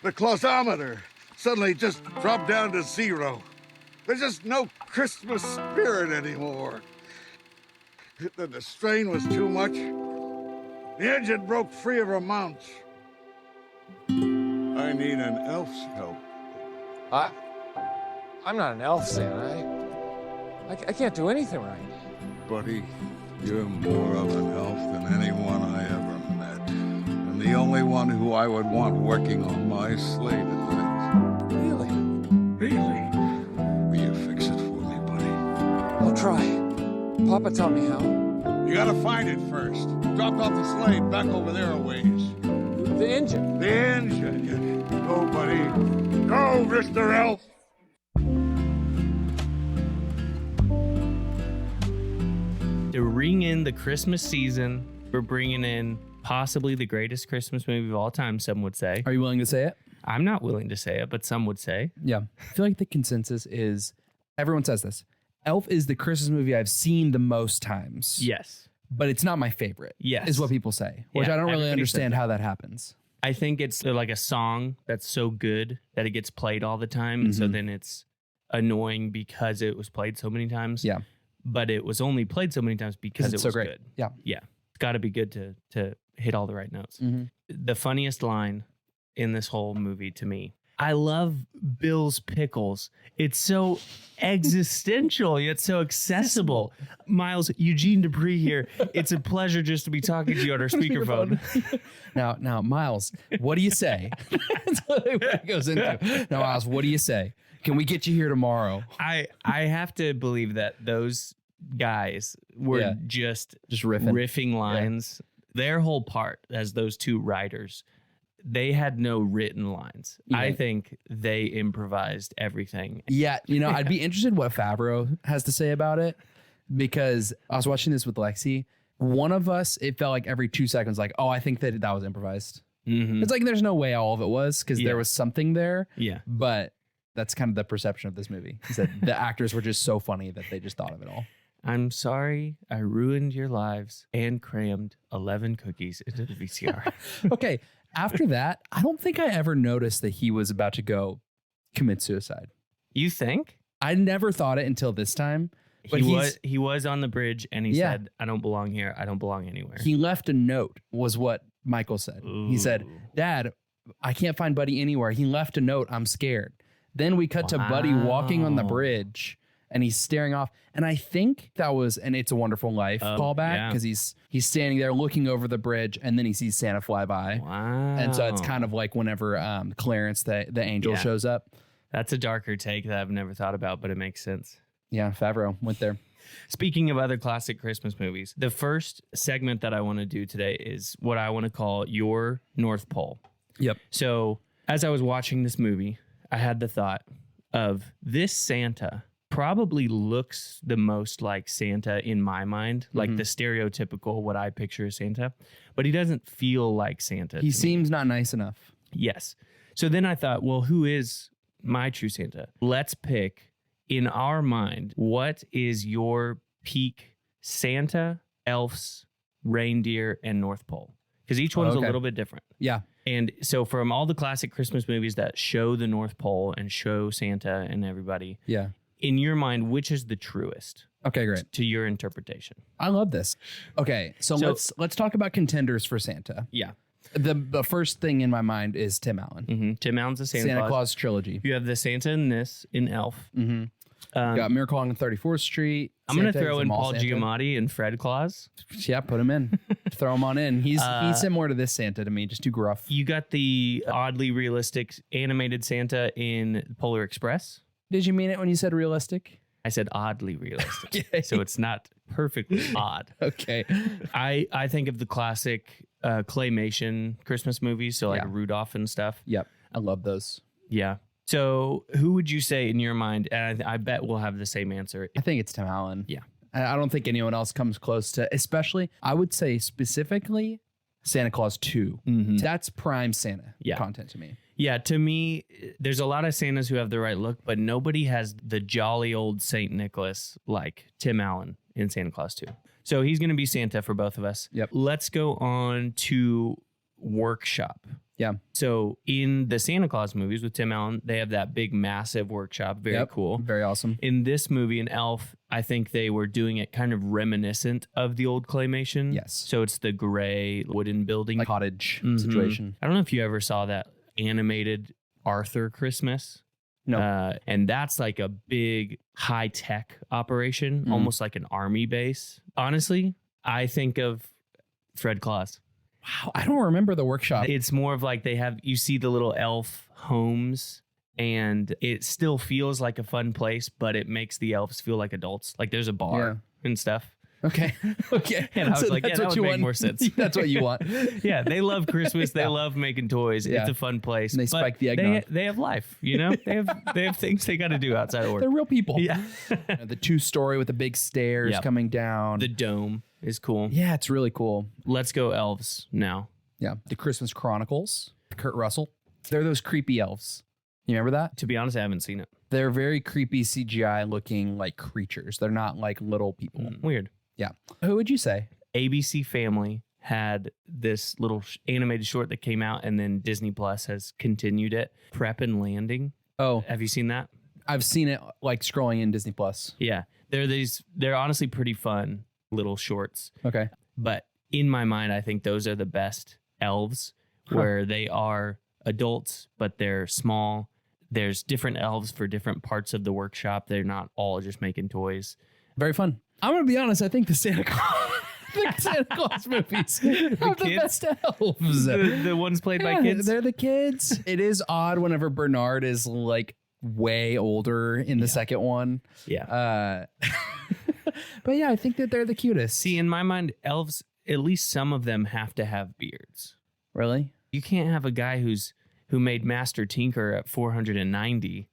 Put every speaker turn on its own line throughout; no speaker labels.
The clausometer suddenly just dropped down to 0. There's just no Christmas spirit anymore. The strain was too much. The engine broke free of her mounts. I need an elf's help.
I'm not an elf, Santa. I can't do anything right.
Buddy, you're more of an elf than anyone I ever met. And the only one who I would want working on my slate at night.
Really?
Really? Will you fix it for me, buddy?
I'll try. Papa taught me how.
You gotta find it first. Dropped off the slate back over there a ways.
The engine.
The engine. Go, buddy. Go, Mr. Elf.
To ring in the Christmas season, we're bringing in possibly the greatest Christmas movie of all time, some would say.
Are you willing to say it?
I'm not willing to say it, but some would say.
Yeah. I feel like the consensus is, everyone says this, Elf is the Christmas movie I've seen the most times.
Yes.
But it's not my favorite.
Yes.
Is what people say, which
Yeah,
I don't really
everybody
understand
says
how that happens.
I think it's like a song that's so good that it gets played all the time. And so then it's annoying because it was played so many times.
Yeah.
But it was only played so many times because it
it's
was
so great.
good.
Yeah.
Yeah. It's got to be good to hit all the right notes. The funniest line in this whole movie to me, I love Bill's pickles. It's so existential, yet so accessible. Miles, Eugene Dupree here. It's a pleasure just to be talking to you on our speakerphone.
Now, Miles, what do you say? That's what it goes into. Now, Miles, what do you say? Can we get you here tomorrow?
I have to believe that those guys were just riffing lines. Their whole part as those two writers, they had no written lines.
Yeah.
I think they improvised everything.
Yeah, I'd be interested what Favreau has to say about it, because I was watching this with Lexi. One of us, it felt like every 2 seconds, like, oh, I think that was improvised. It's like there's no way all of it was, because there was something there.
Yeah.
But that's kind of the perception of this movie, is that the actors were just so funny that they just thought of it all.
I'm sorry I ruined your lives and crammed 11 cookies into the VCR.
Okay, after that, I don't think I ever noticed that he was about to go commit suicide.
You think?
I never thought it until this time. But
he was on the bridge and he said, I don't belong here. I don't belong anywhere.
He left a note, was what Michael said.
Ooh.
He said, Dad, I can't find Buddy anywhere. He left a note. I'm scared. Then we cut to Buddy walking on the bridge and he's staring off. And I think that was an It's a Wonderful Life callback, because he's standing there looking over the bridge and then he sees Santa fly by.
Wow.
And so it's kind of like whenever Clarence, the angel, shows up.
That's a darker take that I've never thought about, but it makes sense.
Yeah, Favreau went there.
Speaking of other classic Christmas movies, the first segment that I want to do today is what I want to call Your North Pole.
Yep.
So as I was watching this movie, I had the thought of this Santa probably looks the most like Santa in my mind, like the stereotypical what I picture as Santa, but he doesn't feel like Santa.
He seems not nice enough.
Yes. So then I thought, well, who is my true Santa? Let's pick, in our mind, what is your peak Santa, elves, reindeer, and North Pole? Because each one's a little bit different.
Yeah.
And so from all the classic Christmas movies that show the North Pole and show Santa and everybody,
Yeah.
in your mind, which is the truest?
Okay, great.
To your interpretation.
I love this. Okay, so let's talk about contenders for Santa.
Yeah.
The first thing in my mind is Tim Allen.
Tim Allen's the Santa
Claus trilogy.
You have the Santa in this, in Elf.
Got Miracle on 34th Street.
I'm going to
Santa,
throw in
Mall
Paul
Santa.
Giamatti and Fred Claus.
Yeah, put him in. Throw him on in. He's similar to this Santa to me, just too gruff.
You got the oddly realistic animated Santa in Polar Express.
Did you mean it when you said realistic?
I said oddly realistic.
Okay.
So it's not perfectly odd.
Okay.
I think of the classic claymation Christmas movies, so like Rudolph and stuff.
Yep. I love those.
Yeah. So who would you say in your mind, and I bet we'll have the same answer.
I think it's Tim Allen.
Yeah.
I don't think anyone else comes close to, especially, I would say specifically Santa Claus 2. That's prime Santa content to me.
Yeah, to me, there's a lot of Santas who have the right look, but nobody has the jolly old St. Nicholas like Tim Allen in Santa Claus 2. So he's going to be Santa for both of us.
Yep.
Let's go on to Workshop.
Yeah.
So in the Santa Claus movies with Tim Allen, they have that big, massive workshop. Very cool.
Very awesome.
In this movie, in Elf, I think they were doing it kind of reminiscent of the old claymation.
Yes.
So it's the gray wooden building.
Like cottage situation.
I don't know if you ever saw that animated Arthur Christmas.
No.
And that's like a big high-tech operation, almost like an army base. Honestly, I think of Fred Claus.
Wow, I don't remember the workshop.
It's more of like you see the little elf homes, and it still feels like a fun place, but it makes the elves feel like adults. Like there's a bar and stuff.
Okay.
And I was like, that would make more sense.
That's what you want.
Yeah, they love Christmas. They love making toys.
Yeah.
It's a fun place.
And they spike the eggnog.
They have life, you know? They have things they got to do outside of work.
They're real people.
Yeah.
The 2-story with the big stairs coming down.
The dome is cool.
Yeah, it's really cool.
Let's go elves now.
Yeah. The Christmas Chronicles, Kurt Russell. They're those creepy elves. You remember that?
To be honest, I haven't seen it.
They're very creepy CGI looking like creatures. They're not like little people.
Weird.
Yeah. Who would you say?
ABC Family had this little animated short that came out, and then Disney Plus has continued it. Prep and Landing.
Oh,
Have you seen that?
I've seen it like scrolling in Disney Plus.
Yeah. They're honestly pretty fun little shorts.
Okay.
But in my mind, I think those are the best elves, where they are adults, but they're small. There's different elves for different parts of the workshop. They're not all just making toys.
Very fun. I'm going to be honest. I think the Santa Claus movies are the best elves.
The ones played by kids?
They're the kids. It is odd whenever Bernard is like way older in the second one.
Yeah.
But yeah, I think that they're the cutest.
See, in my mind, elves, at least some of them have to have beards.
Really?
You can't have a guy who made Master Tinker at 490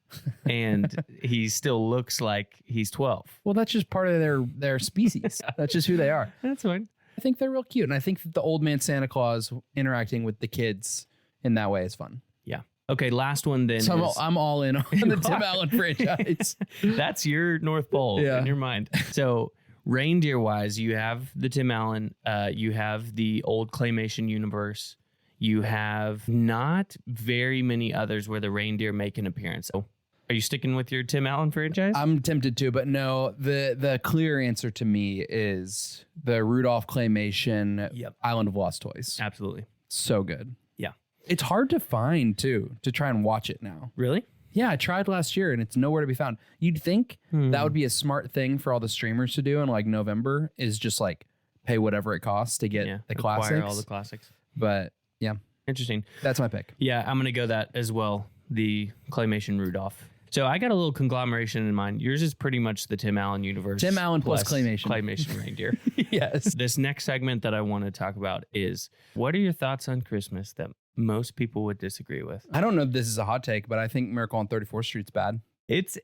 and he still looks like he's 12.
Well, that's just part of their species. That's just who they are.
That's fine.
I think they're real cute. And I think that the old man Santa Claus interacting with the kids in that way is fun.
Yeah. Okay, last one then.
So I'm all in on the Tim Allen franchise.
That's your North Pole in your mind. So reindeer-wise, you have the Tim Allen, you have the old claymation universe. You have not very many others where the reindeer make an appearance. So are you sticking with your Tim Allen franchise?
I'm tempted to, but no, the clear answer to me is the Rudolph claymation Island of Lost Toys.
Absolutely.
So good.
Yeah.
It's hard to find too, to try and watch it now.
Really?
Yeah, I tried last year and it's nowhere to be found. You'd think that would be a smart thing for all the streamers to do in like November, is just like pay whatever it costs to get the classics.
Acquire all the classics.
But yeah.
Interesting.
That's my pick.
Yeah, I'm going to go that as well. The claymation Rudolph. So I got a little conglomeration in mind. Yours is pretty much the Tim Allen universe.
Tim Allen plus claymation.
Claymation reindeer.
Yes.
This next segment that I want to talk about is, what are your thoughts on Christmas that most people would disagree with?
I don't know if this is a hot take, but I think Miracle on 34th Street's bad.
It's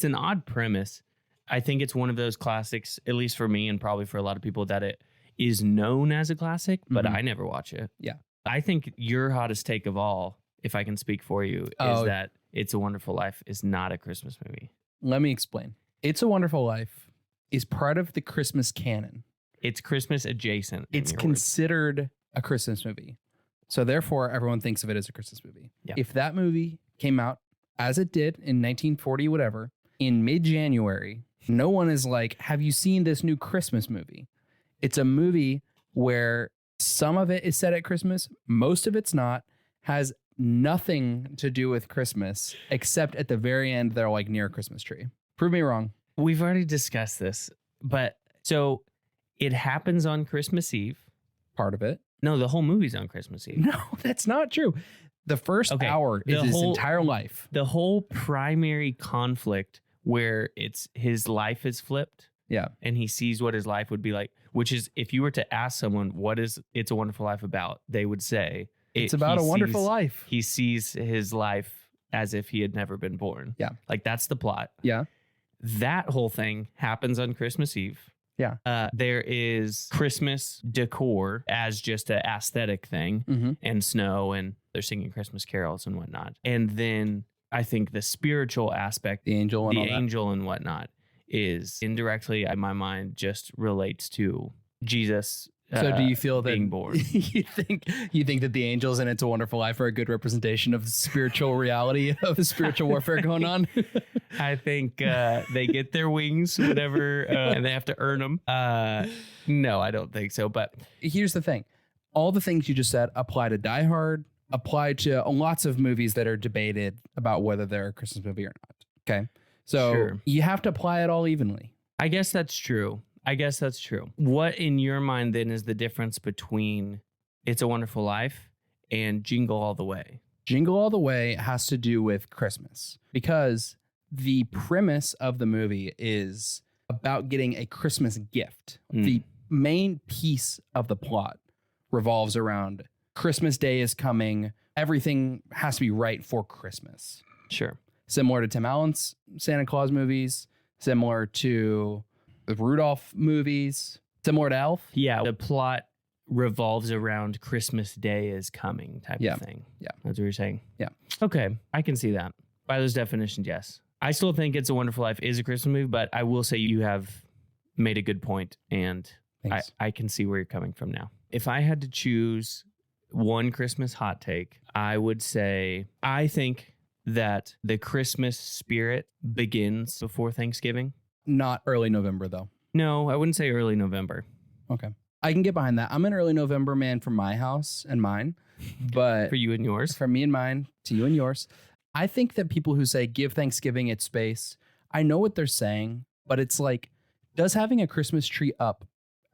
an odd premise. I think it's one of those classics, at least for me and probably for a lot of people, that it is known as a classic, but I never watch it.
Yeah.
I think your hottest take of all, if I can speak for you, is that It's a Wonderful Life is not a Christmas movie.
Let me explain. It's a Wonderful Life is part of the Christmas canon.
It's Christmas adjacent.
It's considered a Christmas movie. So therefore, everyone thinks of it as a Christmas movie.
Yeah.
If that movie came out as it did in 1940, whatever, in mid-January, no one is like, have you seen this new Christmas movie? It's a movie where some of it is set at Christmas, most of it's not, has nothing to do with Christmas, except at the very end, they're like near a Christmas tree. Prove me wrong.
We've already discussed this, but so it happens on Christmas Eve.
Part of it.
No, the whole movie's on Christmas Eve.
No, that's not true. The first hour is his entire life.
The whole primary conflict where it's his life is flipped.
Yeah.
And he sees what his life would be like, which is, if you were to ask someone, what is It's a Wonderful Life about? They would say,
it's about a wonderful life.
He sees his life as if he had never been born.
Yeah.
Like, that's the plot.
Yeah.
That whole thing happens on Christmas Eve.
Yeah.
There is Christmas decor as just an aesthetic thing, and snow, and they're singing Christmas carols and whatnot. And then I think the spiritual aspect,
the angel
and whatnot, is indirectly, in my mind, just relates to Jesus
So do you feel that
being born.
you think that the angels in It's a Wonderful Life are a good representation of the spiritual reality of the spiritual warfare going on?
I think they get their wings, whatever, and they have to earn them. No, I don't think so. But
here's the thing. All the things you just said apply to Die Hard, apply to lots of movies that are debated about whether they're a Christmas movie or not. Okay. So
Sure.
you have to apply it all evenly.
I guess that's true. What in your mind then is the difference between It's a Wonderful Life and Jingle All the Way?
Jingle All the Way has to do with Christmas because the premise of the movie is about getting a Christmas gift. The main piece of the plot revolves around Christmas Day is coming. Everything has to be right for Christmas.
Sure.
Similar to Tim Allen's Santa Claus movies, similar to the Rudolph movies, similar to Elf.
Yeah, the plot revolves around Christmas Day is coming type of thing.
Yeah.
That's what you're saying?
Yeah.
Okay, I can see that. By those definitions, yes. I still think It's a Wonderful Life is a Christmas movie, but I will say you have made a good point, and I can see where you're coming from now. If I had to choose one Christmas hot take, I would say I think that the Christmas spirit begins before Thanksgiving.
Not early November, though.
No, I wouldn't say early November.
Okay. I can get behind that. I'm an early November man for my house and mine, but
For you and yours?
for me and mine, to you and yours. I think that people who say give Thanksgiving its space, I know what they're saying, but it's like, does having a Christmas tree up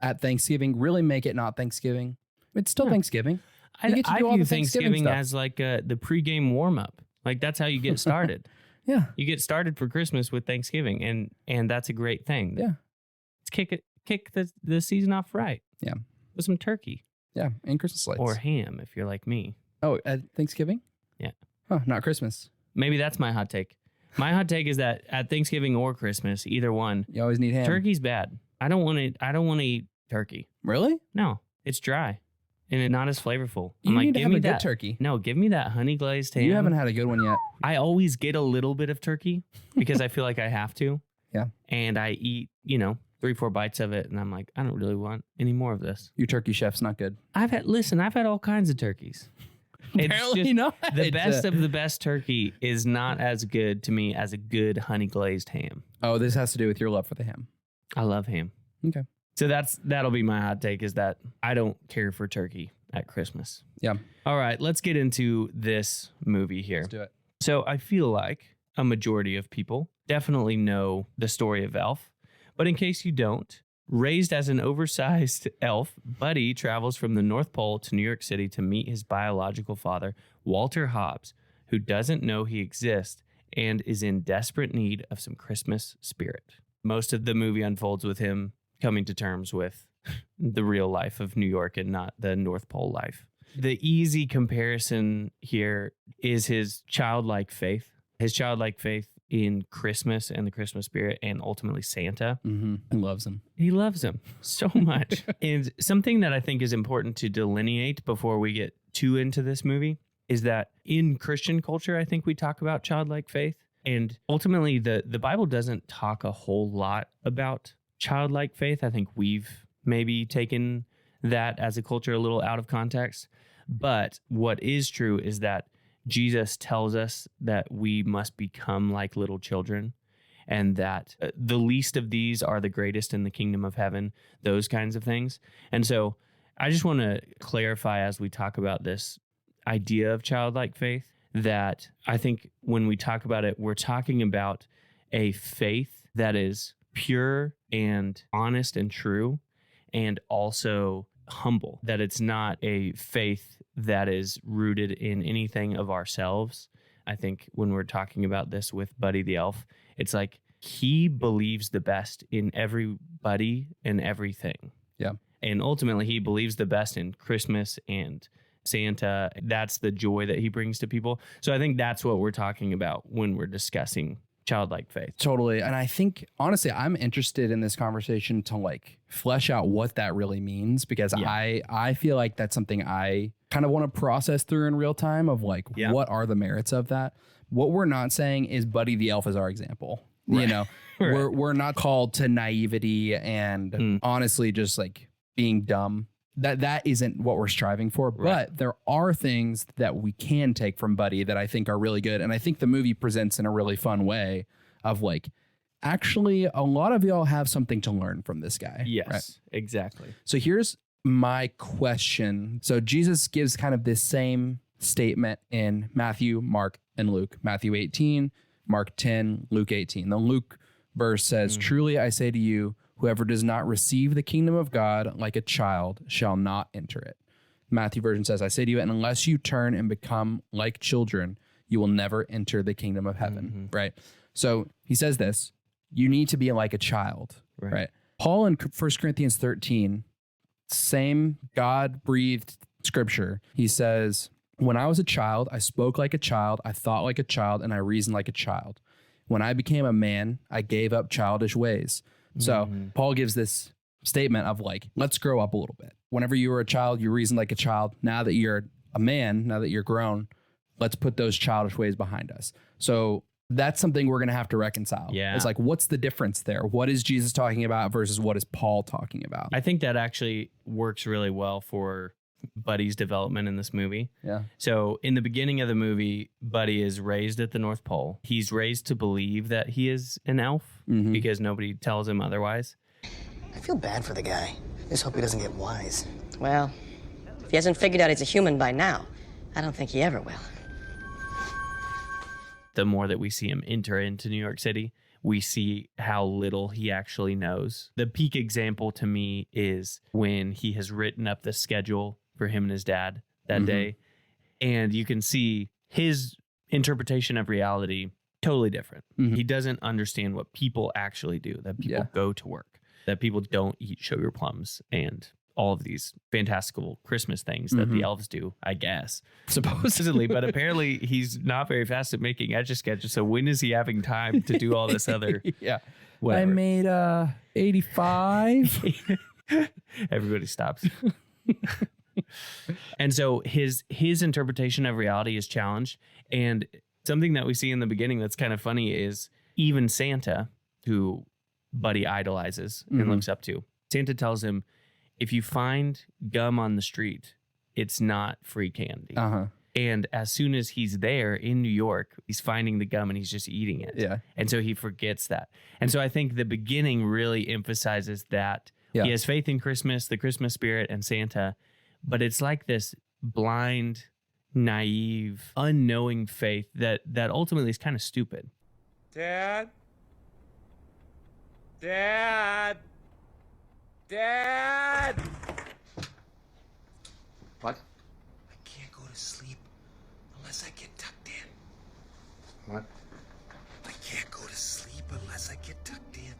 at Thanksgiving really make it not Thanksgiving? It's still Thanksgiving.
I
You get to do all
view
the Thanksgiving stuff.
as like the pregame warm-up. Like that's how you get started.
Yeah.
You get started for Christmas with Thanksgiving, and that's a great thing.
Yeah.
Let's kick the season off right.
Yeah.
With some turkey.
Yeah. And Christmas lights.
Or ham if you're like me.
Oh, at Thanksgiving?
Yeah.
Huh, not Christmas.
Maybe that's my hot take. My hot take is that at Thanksgiving or Christmas, either one,
You always need ham.
turkey's bad. I don't want to eat turkey.
Really?
No, it's dry and it's not as flavorful.
You
I'm like,
need to
give
have
me
a good
that
turkey.
No, give me that honey glazed ham.
You haven't had a good one yet.
I always get a little bit of turkey because I feel like I have to.
Yeah.
And I eat, 3-4 bites of it, and I'm like, I don't really want any more of this.
Your turkey chef's not good.
I've had all kinds of turkeys.
Apparently not.
The best of the best turkey is not as good to me as a good honey glazed ham.
Oh, this has to do with your love for the ham.
I love ham.
Okay.
So that'll be my hot take, is that I don't care for turkey at Christmas.
Yeah.
All right, let's get into this movie here.
Let's do it.
So I feel like a majority of people definitely know the story of Elf. But in case you don't, raised as an oversized elf, Buddy travels from the North Pole to New York City to meet his biological father, Walter Hobbs, who doesn't know he exists and is in desperate need of some Christmas spirit. Most of the movie unfolds with him coming to terms with the real life of New York and not the North Pole life. The easy comparison here is his childlike faith. His childlike faith in Christmas and the Christmas spirit, and ultimately Santa.
Mm-hmm. He loves him.
He loves him so much. And something that I think is important to delineate before we get too into this movie is that in Christian culture, I think we talk about childlike faith. And ultimately, the Bible doesn't talk a whole lot about childlike faith. I think we've maybe taken that as a culture a little out of context. But what is true is that Jesus tells us that we must become like little children, and that the least of these are the greatest in the kingdom of heaven, those kinds of things. And so I just want to clarify as we talk about this idea of childlike faith, that I think when we talk about it, we're talking about a faith that is pure and honest and true, and also humble, that it's not a faith that is rooted in anything of ourselves. I think when we're talking about this with Buddy the Elf, it's like he believes the best in everybody and everything.
Yeah.
And ultimately, he believes the best in Christmas and Santa. That's the joy that he brings to people. So I think that's what we're talking about when we're discussing childlike faith.
Totally. And I think, honestly, I'm interested in this conversation to like flesh out what that really means, because I feel like that's something I kind of want to process through in real time of like, what are the merits of that? What we're not saying is Buddy the Elf is our example. Right. You know, we're not called to naivety and honestly just like being dumb. that isn't what we're striving for.
Right.
But there are things that we can take from Buddy that I think are really good. And I think the movie presents in a really fun way of like, actually, a lot of y'all have something to learn from this guy.
Yes,
right?
exactly.
So here's my question. So Jesus gives kind of this same statement in Matthew, Mark, and Luke. Matthew 18, Mark 10, Luke 18. The Luke verse says, truly I say to you, whoever does not receive the kingdom of God like a child shall not enter it. Matthew version says, I say to you, and unless you turn and become like children, you will never enter the kingdom of heaven. Right? So he says this, you need to be like a child. Right? Paul in 1 Corinthians 13, same God-breathed scripture. He says, when I was a child, I spoke like a child, I thought like a child, and I reasoned like a child. When I became a man, I gave up childish ways. So Paul gives this statement of like, let's grow up a little bit. Whenever you were a child, you reasoned like a child. Now that you're a man, now that you're grown, let's put those childish ways behind us. So that's something we're going to have to reconcile.
Yeah.
It's like, what's the difference there? What is Jesus talking about versus what is Paul talking about?
I think that actually works really well for Buddy's development in this movie.
Yeah.
So in the beginning of the movie, Buddy is raised at the North Pole. He's raised to believe that he is an elf because nobody tells him otherwise.
I feel bad for the guy. Just hope he doesn't get wise.
Well, if he hasn't figured out he's a human by now, I don't think he ever will.
The more that we see him enter into New York City, we see how little he actually knows. The peak example to me is when he has written up the schedule for him and his dad that day. And you can see his interpretation of reality totally different. He doesn't understand what people actually do, that people go to work, that people don't eat sugar plums and all of these fantastical Christmas things that the elves do, I guess, supposedly. But apparently he's not very fast at making Etch-a-Sketches. So when is he having time to do all this other? Whatever.
I made 85.
Everybody stops. And so his interpretation of reality is challenged. And something that we see in the beginning that's kind of funny is even Santa, who Buddy idolizes and looks up to, Santa tells him, if you find gum on the street, it's not free candy. And as soon as he's there in New York, he's finding the gum and he's just eating it. And so he forgets that. And so I think the beginning really emphasizes that he has faith in Christmas, the Christmas spirit, and Santa. But it's like this blind, naive, unknowing faith that ultimately is kind of stupid.
Dad? Dad? Dad!
What? I can't go to sleep unless I get tucked in.
What?
I can't go to sleep unless I get tucked in.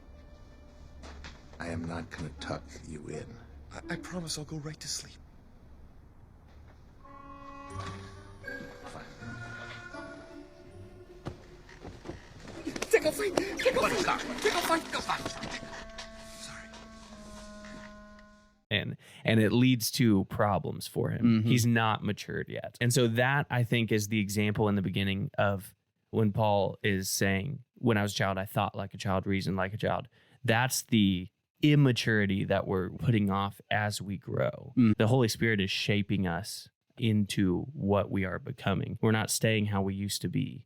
I am not going to tuck you in.
I promise I'll go right to sleep. Take a fight! Take a fight! Take a fight! Take a fight! Sorry.
And it leads to problems for him. He's not matured yet. And so that, I think, is the example in the beginning of when Paul is saying, when I was a child, I thought like a child, reasoned like a child. That's the immaturity that we're putting off as we grow. The Holy Spirit is shaping us into what we are becoming. We're not staying how we used to be.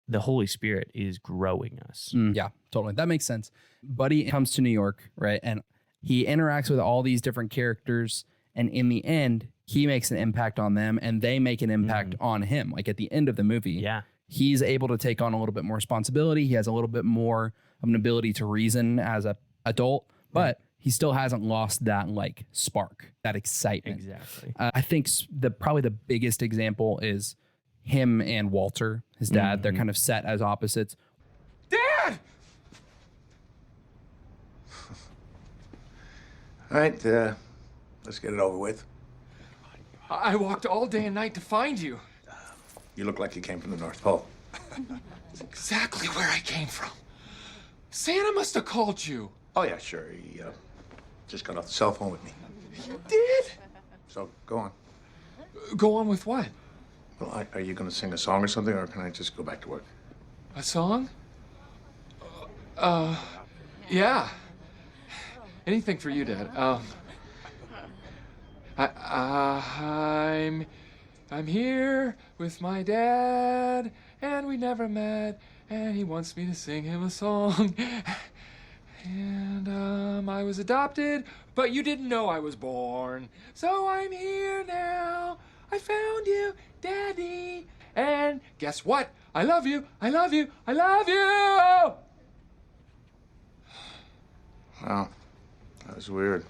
The Holy Spirit is growing us.
Yeah, totally. That makes sense. Buddy comes to New York, right? And he interacts with all these different characters. And in the end, he makes an impact on them and they make an impact on him. Like at the end of the movie, he's able to take on a little bit more responsibility. He has a little bit more of an ability to reason as an adult, but he still hasn't lost that like spark, that excitement.
Exactly.
I think probably the biggest example is him and Walter, his dad. They're kind of set as opposites.
Dad!
All right, let's get it over with.
I walked all day and night to find you.
You look like you came from the North Pole.
That's exactly where I came from. Santa must have called you.
Oh, yeah, sure. He just got off the cell phone with me.
You did?
So, go on.
Go on with what?
Well, are you going to sing a song or something, or can I just go back to work?
A song? Yeah. Anything for you, Dad. I'm here with my dad, and we never met, and he wants me to sing him a song. And I was adopted, but you didn't know I was born. So I'm here now. I found you, Daddy. And guess what? I love you. I love you. I love you.
Wow, that was weird.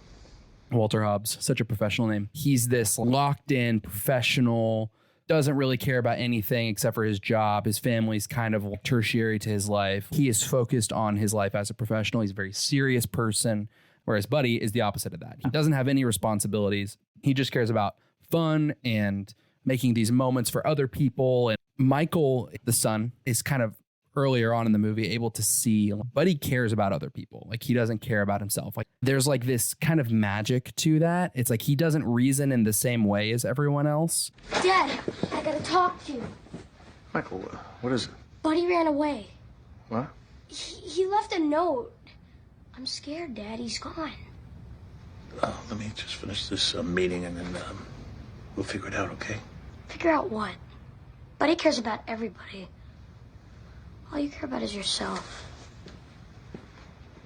Walter Hobbs, such a professional name. He's this locked in professional, doesn't really care about anything except for his job. His family's kind of tertiary to his life. He is focused on his life as a professional. He's a very serious person, whereas Buddy is the opposite of that. He doesn't have any responsibilities. He just cares about fun and making these moments for other people. And Michael, the son, is kind of earlier on in the movie able to see Buddy cares about other people. Like, he doesn't care about himself. Like, there's like this kind of magic to that. It's like he doesn't reason in the same way as everyone else.
Dad, I gotta talk to you.
Michael, what is it?
Buddy ran away.
What?
He left a note. I'm scared, Dad. He's gone.
Let me just finish this meeting and then we'll figure it out, okay?
Figure out what? Buddy cares about everybody. All you care about is yourself.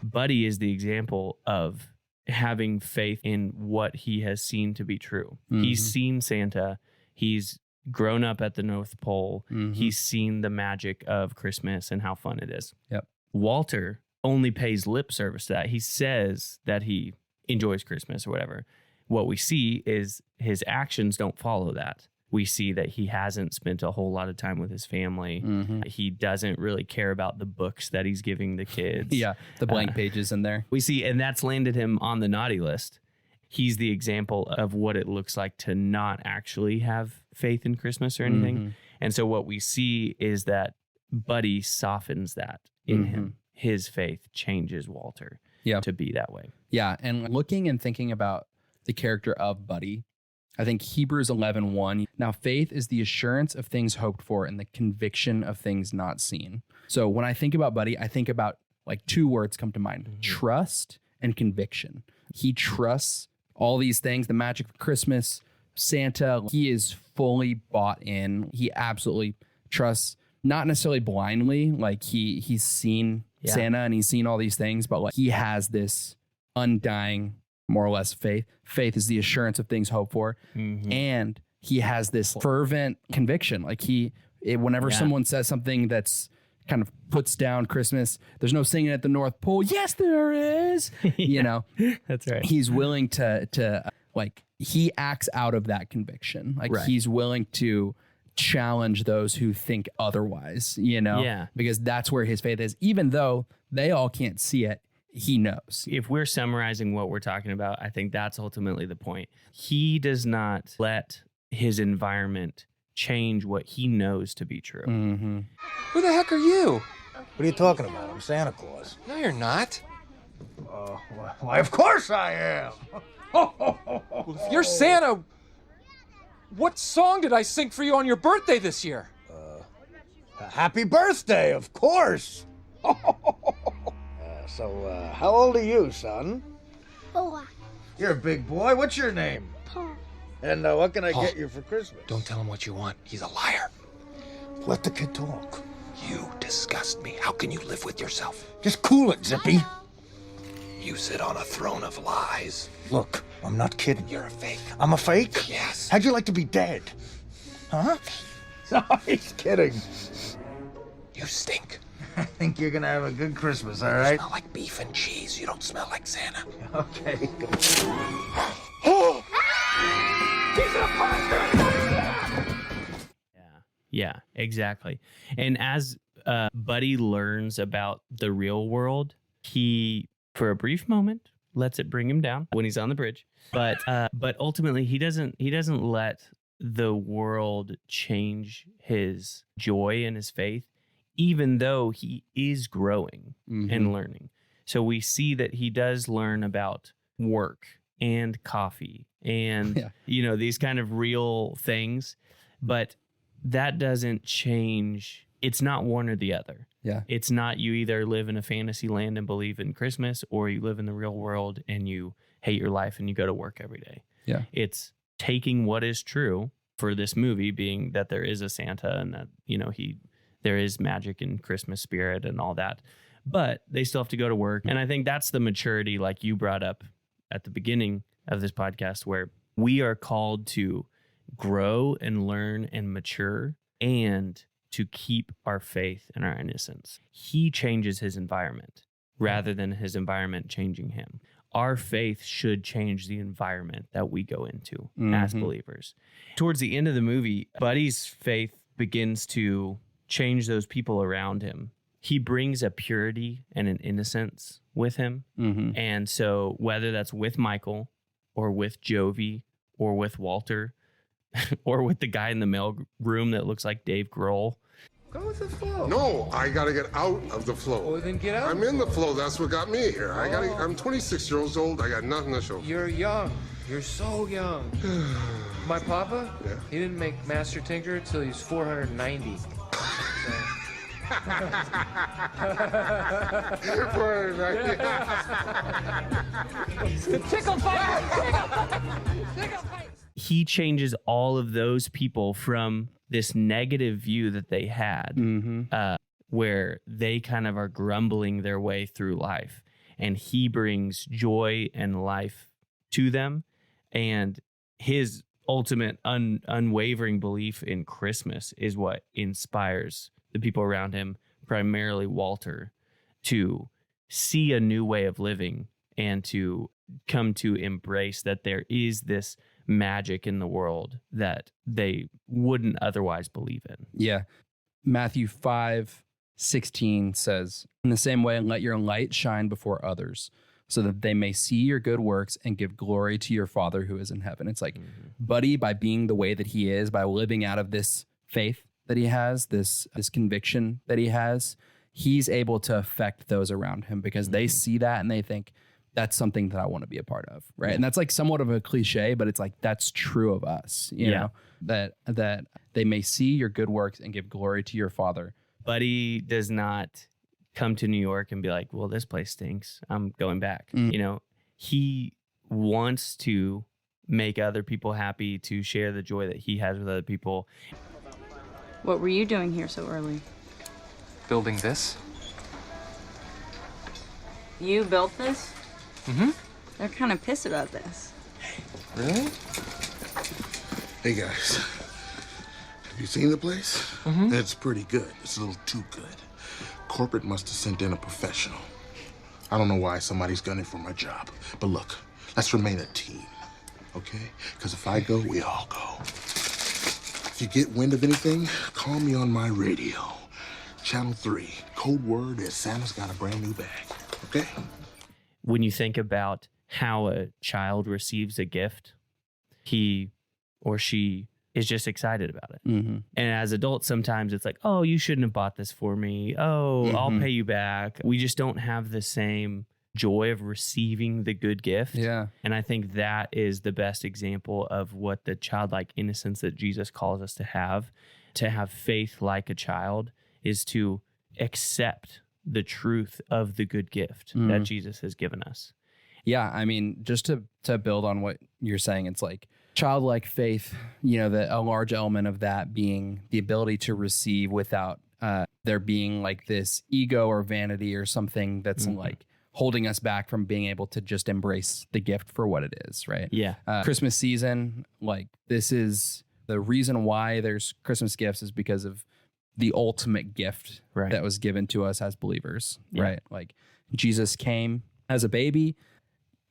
Buddy is the example of having faith in what he has seen to be true.
Mm-hmm.
He's seen Santa. He's grown up at the North Pole.
Mm-hmm.
He's seen the magic of Christmas and how fun it is.
Yep.
Walter only pays lip service to that. He says that he enjoys Christmas or whatever. What we see is his actions don't follow that. We see that he hasn't spent a whole lot of time with his family.
Mm-hmm.
He doesn't really care about the books that he's giving the kids.
Yeah, the blank pages in there.
We see, and that's landed him on the naughty list. He's the example of what it looks like to not actually have faith in Christmas or anything.
Mm-hmm.
And so what we see is that Buddy softens that in him. His faith changes Walter to be that way.
Yeah, and looking and thinking about the character of Buddy, I think Hebrews 11:1. Now, faith is the assurance of things hoped for and the conviction of things not seen. So when I think about Buddy, I think about like two words come to mind: trust and conviction. He trusts all these things, the magic of Christmas, Santa. He is fully bought in. He absolutely trusts, not necessarily blindly, like he's seen Santa and he's seen all these things, but like he has this undying, more or less, faith. Faith is the assurance of things hoped for. Mm-hmm. And he has this fervent conviction. Like whenever someone says something that's kind of puts down Christmas, there's no singing at the North Pole. Yes, there is. You know,
that's right.
He's willing to like, he acts out of that conviction. Like he's willing to challenge those who think otherwise, you know, because that's where his faith is, even though they all can't see it. He knows.
If we're summarizing what we're talking about, I think that's ultimately the point. He does not let his environment change what he knows to be true.
Mm-hmm.
Who the heck are you?
What are you talking about? I'm Santa Claus.
No, you're not.
Why, of course I am.
Well, if you're Santa, what song did I sing for you on your birthday this year?
Happy birthday, of course. So, how old are you, son?
4.
You're a big boy. What's your name?
Paul.
And what can I
Paul,
get you for Christmas?
Don't tell him what you want. He's a liar.
Let the kid talk.
You disgust me. How can you live with yourself?
Just cool it, Zippy.
You sit on a throne of lies.
Look, I'm not kidding.
You're a fake.
I'm a fake?
Yes.
How'd you like to be dead? Huh? No, he's kidding.
You stink.
I think you're gonna have a good Christmas, all
You
right?
smell like beef and cheese. You don't smell like Santa.
Okay.
Oh! He's an imposter!
Yeah, exactly. And as Buddy learns about the real world, he, for a brief moment, lets it bring him down when he's on the bridge. But ultimately, he doesn't let the world change his joy and his faith, even though he is growing and learning. So we see that he does learn about work and coffee and, these kind of real things. But that doesn't change. It's not one or the other.
Yeah.
It's not you either live in a fantasy land and believe in Christmas, or you live in the real world and you hate your life and you go to work every day.
Yeah.
It's taking what is true for this movie, being that there is a Santa and that, there is magic and Christmas spirit and all that, but they still have to go to work. And I think that's the maturity, like you brought up at the beginning of this podcast, where we are called to grow and learn and mature and to keep our faith and our innocence. He changes his environment rather than his environment changing him. Our faith should change the environment that we go into as believers. Towards the end of the movie, Buddy's faith begins to change those people around him. He brings a purity and an innocence with him. And so whether that's with Michael or with Jovi or with Walter or with the guy in the mail room that looks like Dave Grohl.
Go with the flow.
No, I gotta get out of the flow.
Well, then get out.
I'm in the flow. That's what got me here. I'm 26 years old. I got nothing to show.
You're young. You're so young. My papa, he didn't make Master Tinker till he was 490.
Tickle fight!
He changes all of those people from this negative view that they had, where they kind of are grumbling their way through life. And he brings joy and life to them. And his ultimate unwavering belief in Christmas is what inspires the people around him, primarily Walter, to see a new way of living and to come to embrace that there is this magic in the world that they wouldn't otherwise believe in.
Yeah. Matthew 5:16 says, in the same way, let your light shine before others so that they may see your good works and give glory to your Father who is in heaven. It's like, Buddy, by being the way that he is, by living out of this faith that he has, this conviction that he has, he's able to affect those around him because they see that and they think, that's something that I want to be a part of, right? And that's like somewhat of a cliche, but it's like, that's true of us, you know, that they may see your good works and give glory to your Father.
Buddy does not come to New York and be like, well, this place stinks, I'm going back. He wants to make other people happy, to share the joy that he has with other people.
What were you doing here so early?
Building this?
You built this?
Mm-hmm.
They're kind of pissed about this.
Really?
Hey guys, have you seen the place? It's pretty good. It's a little too good. Corporate must have sent in a professional. I don't know why somebody's gunning for my job, but look, let's remain a team, okay? Because if I go, we all go. If you get wind of anything, call me on my radio. Channel 3. Code word is Santa's got a brand new bag, okay?
When you think about how a child receives a gift, he or she is just excited about it. And as adults, sometimes it's like, oh, you shouldn't have bought this for me. Oh, I'll pay you back. We just don't have the same joy of receiving the good gift.
Yeah.
And I think that is the best example of what the childlike innocence that Jesus calls us to have faith like a child, is to accept the truth of the good gift that Jesus has given us.
Yeah, I mean, just to build on what you're saying, it's like childlike faith, a large element of that being the ability to receive without there being like this ego or vanity or something that's like holding us back from being able to just embrace the gift for what it is, right?
Yeah.
Christmas season, like this is the reason why there's Christmas gifts is because of the ultimate gift that was given to us as believers, right? Like Jesus came as a baby,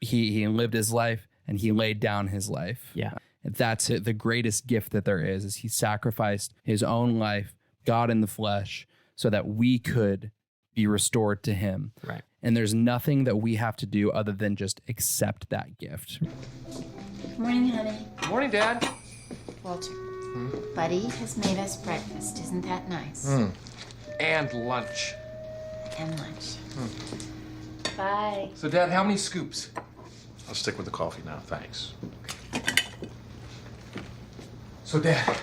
he lived his life and he laid down his life.
Yeah.
That's it. The greatest gift that there is he sacrificed his own life, God in the flesh, so that we could be restored to him.
Right.
And there's nothing that we have to do other than just accept that gift.
Good morning, honey.
Good morning, Dad.
Walter, Buddy has made us breakfast. Isn't that nice?
And lunch.
And lunch. Bye.
So, Dad, how many scoops?
I'll stick with the coffee now, thanks.
So, Dad,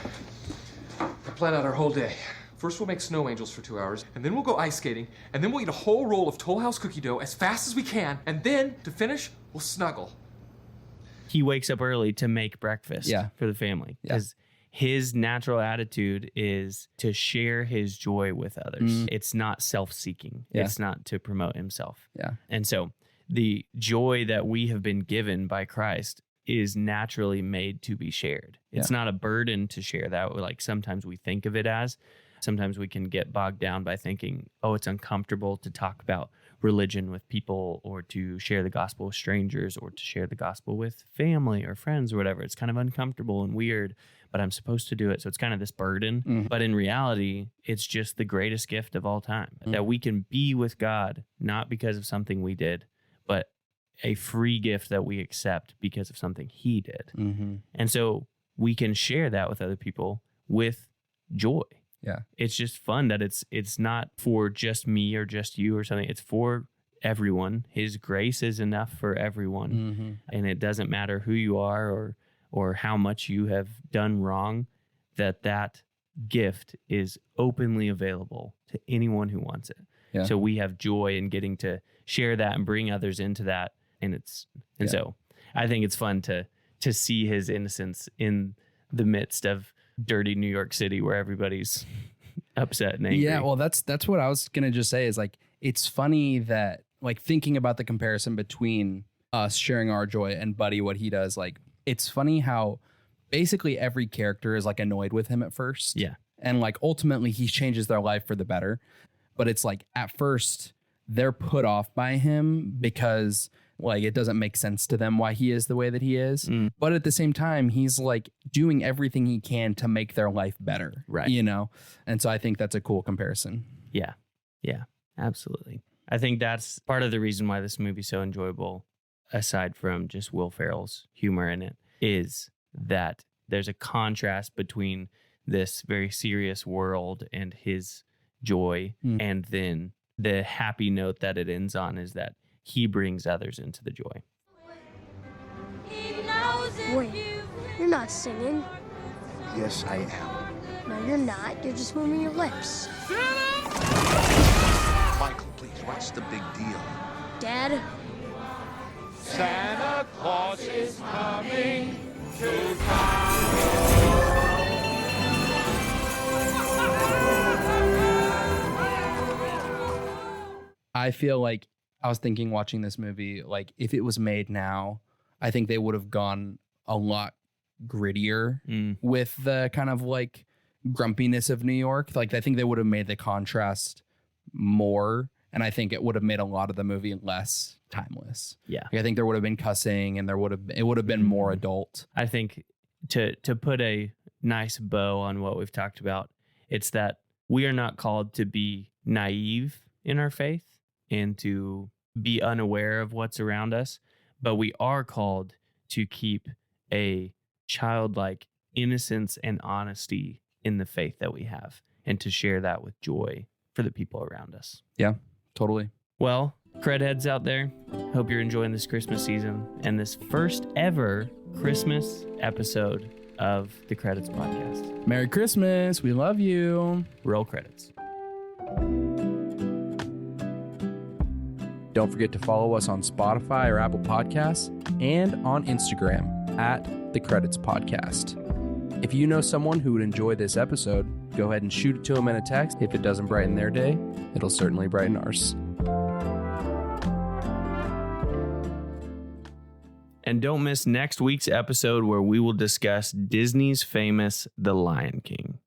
I plan out our whole day. First, we'll make snow angels for 2 hours, and then we'll go ice skating, and then we'll eat a whole roll of Toll House cookie dough as fast as we can, and then, to finish, we'll snuggle.
he wakes up early to make breakfast for the family. Because his natural attitude is to share his joy with others. It's not self-seeking. It's not to promote himself. And so the joy that we have been given by Christ is naturally made to be shared. It's not a burden to share that. Like sometimes we think of it as. Sometimes we can get bogged down by thinking, oh, it's uncomfortable to talk about religion with people, or to share the gospel with strangers, or to share the gospel with family or friends or whatever. It's kind of uncomfortable and weird, but I'm supposed to do it. So it's kind of this burden. But in reality, it's just the greatest gift of all time, that we can be with God, not because of something we did, but a free gift that we accept because of something he did. And so we can share that with other people with joy. It's just fun that it's not for just me or just you or something. It's for everyone. His grace is enough for everyone. And it doesn't matter who you are or how much you have done wrong, that gift is openly available to anyone who wants it. So we have joy in getting to share that and bring others into that. And so I think it's fun to see his innocence in the midst of dirty New York City where everybody's upset and angry.
Yeah, well, that's what I was gonna just say is like, it's funny that like thinking about the comparison between us sharing our joy and Buddy, what he does, like it's funny how basically every character is like annoyed with him at first. And like ultimately he changes their life for the better. But it's like at first they're put off by him because like it doesn't make sense to them why he is the way that he is. But at the same time, he's like doing everything he can to make their life better. You know? And so I think that's a cool comparison.
Yeah, absolutely. I think that's part of the reason why this movie's so enjoyable, aside from just Will Ferrell's humor in it, is that there's a contrast between this very serious world and his joy, and then the happy note that it ends on is that he brings others into the joy.
Wait, you're not singing.
Yes, I am.
No, you're not. You're just moving your lips.
Michael, please, what's the big deal?
Dad?
Santa Claus is coming to town.
I feel like I was thinking watching this movie, like if it was made now, I think they would have gone a lot grittier with the kind of like grumpiness of New York. Like I think they would have made the contrast more, and I think it would have made a lot of the movie less timeless. Like, I think there would have been cussing, and it would have been more adult.
I think to put a nice bow on what we've talked about, it's that we are not called to be naive in our faith and to be unaware of what's around us, but we are called to keep a childlike innocence and honesty in the faith that we have, and to share that with joy for the people around us.
Yeah, totally.
Well, cred heads out there, hope you're enjoying this Christmas season and this first ever Christmas episode of the Credits Podcast.
Merry Christmas. We love you.
Roll credits.
Don't forget to follow us on Spotify or Apple Podcasts, and on Instagram at The Credits Podcast. If you know someone who would enjoy this episode, go ahead and shoot it to them in a text. If it doesn't brighten their day, it'll certainly brighten ours.
And don't miss next week's episode where we will discuss Disney's famous The Lion King.